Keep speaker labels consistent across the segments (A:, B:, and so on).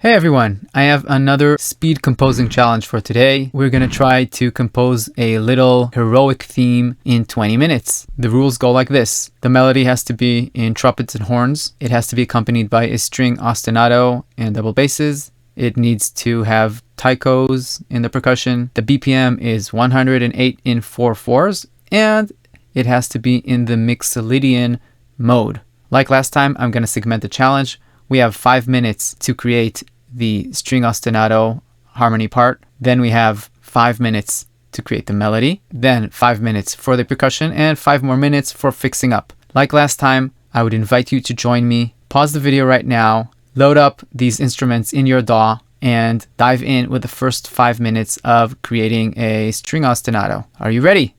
A: Hey everyone, I have another speed composing challenge for today. We're going to try to compose a little heroic theme in 20 minutes. The rules go like this. The melody has to be in trumpets and horns. It has to be accompanied by a string ostinato and double basses. It needs to have taikos in the percussion. The BPM is 108 in 4/4s, and it has to be in the Mixolydian mode. Like last time, I'm going to segment the challenge. We have 5 minutes to create the string ostinato harmony part. Then we have 5 minutes to create the melody. Then 5 minutes for the percussion and 5 more minutes for fixing up. Like last time, I would invite you to join me. Pause the video right now, load up these instruments in your DAW, and dive in with the first 5 minutes of creating a string ostinato. Are you ready?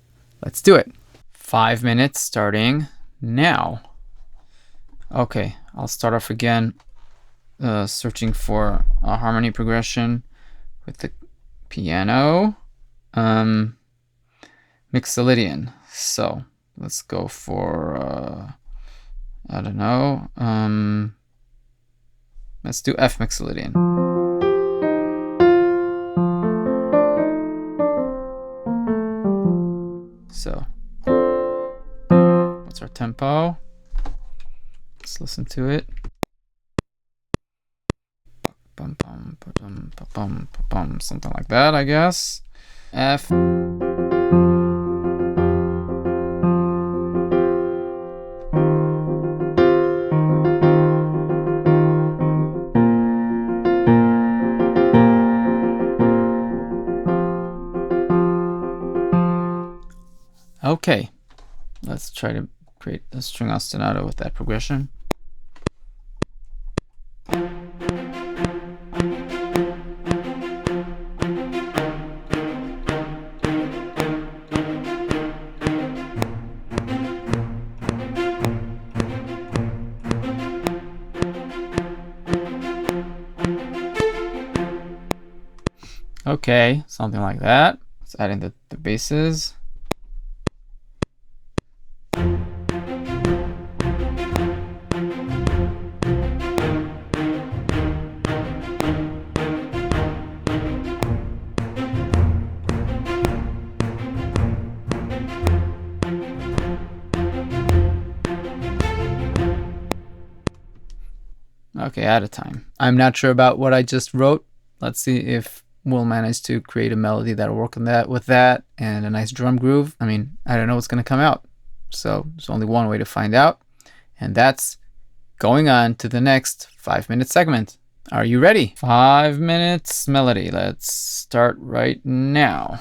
A: Let's do it. 5 minutes starting now. Okay, I'll start off again searching for a harmony progression with the piano. Mixolydian. So let's go for, I don't know, let's do F Mixolydian. So what's our tempo? Let's listen to it. Something like that, I guess. F. Okay, let's try to create a string ostinato with that progression. Okay, something like that. Let's add in the basses. Okay, at a time. I'm not sure about what I just wrote. Let's see if we'll manage to create a melody that'll work on that with that and a nice drum groove. I mean, I don't know what's going to come out. So there's only one way to find out, and that's going on to the next 5-minute segment. Are you ready? 5 minutes melody. Let's start right now.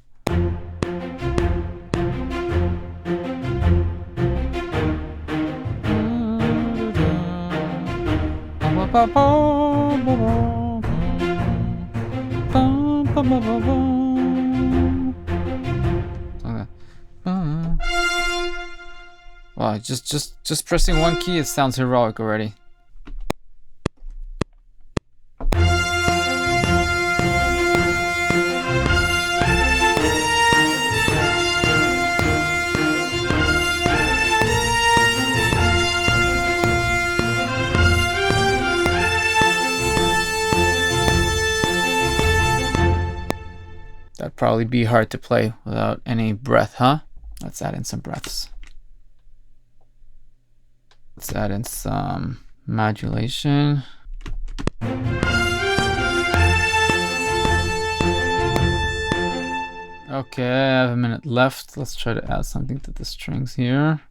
A: Wow, just pressing one key, it sounds heroic already. That'd probably be hard to play without any breath, huh? Let's add in some breaths. Let's add in some modulation. Okay, I have a minute left. Let's try to add something to the strings here.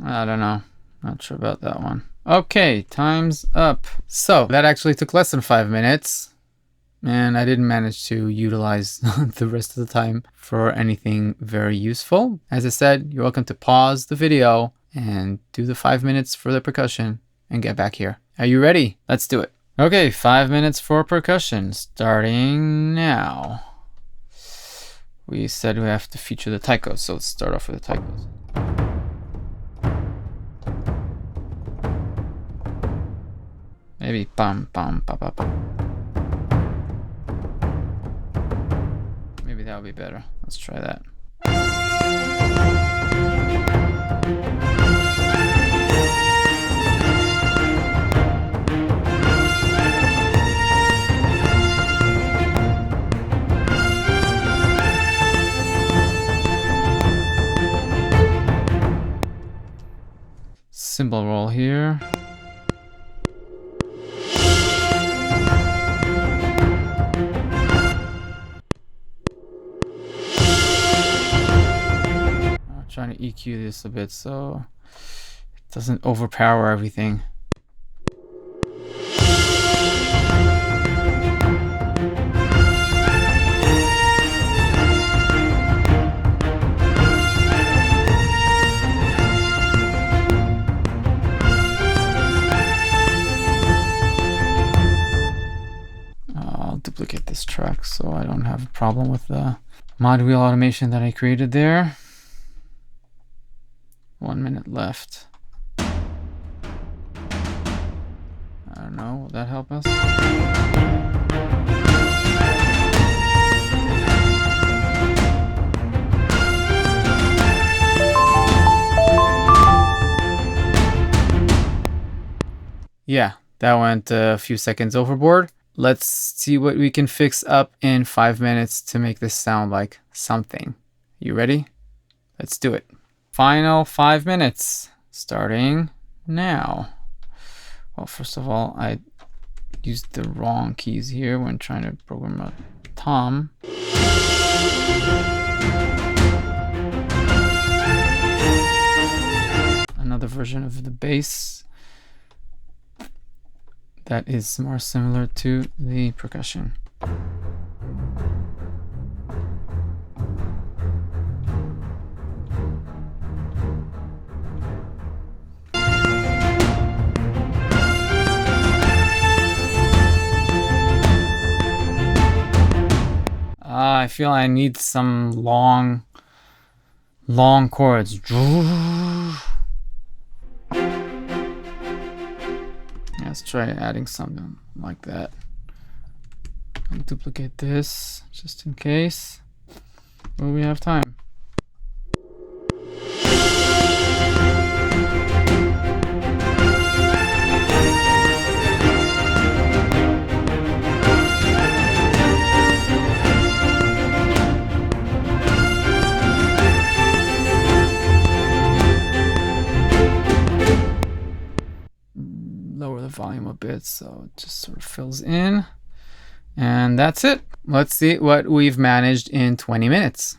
A: I don't know. Not sure about that one. Okay, time's up. So that actually took less than 5 minutes, and I didn't manage to utilize the rest of the time for anything very useful. As I said, you're welcome to pause the video and do the 5 minutes for the percussion and get back here. Are you ready? Let's do it. Okay, 5 minutes for percussion, starting now. We said we have to feature the taikos, so let's start off with the taikos. Maybe bum bum ba ba bum. Maybe that would be better. Let's try that. cymbal roll here. I'm trying to EQ this a bit so it doesn't overpower everything. Duplicate this track so I don't have a problem with the mod wheel automation that I created there. 1 minute left. I don't know, will that help us? Yeah, that went a few seconds overboard. Let's see what we can fix up in 5 minutes to make this sound like something. You ready? Let's do it. Final 5 minutes, starting now. Well, first of all, I used the wrong keys here when trying to program a tom. Another version of the bass that is more similar to the percussion. I feel I need some long chords. Let's try adding something like that. I'll duplicate this just in case. Will we have time? Lower the volume a bit so it just sort of fills in. And that's it. Let's see what we've managed in 20 minutes.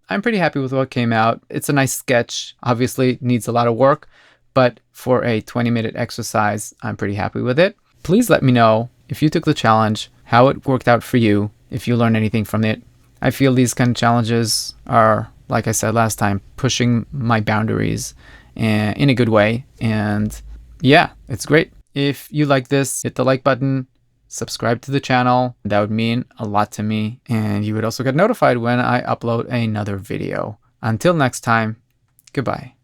A: I'm pretty happy with what came out. It's a nice sketch. Obviously, it needs a lot of work, but for a 20-minute exercise, I'm pretty happy with it. Please let me know if you took the challenge, how it worked out for you, if you learned anything from it. I feel these kind of challenges are, like I said last time, pushing my boundaries in a good way. And yeah, it's great. If you like this, hit the like button. Subscribe to the channel. That would mean a lot to me. And you would also get notified when I upload another video. Until next time, goodbye.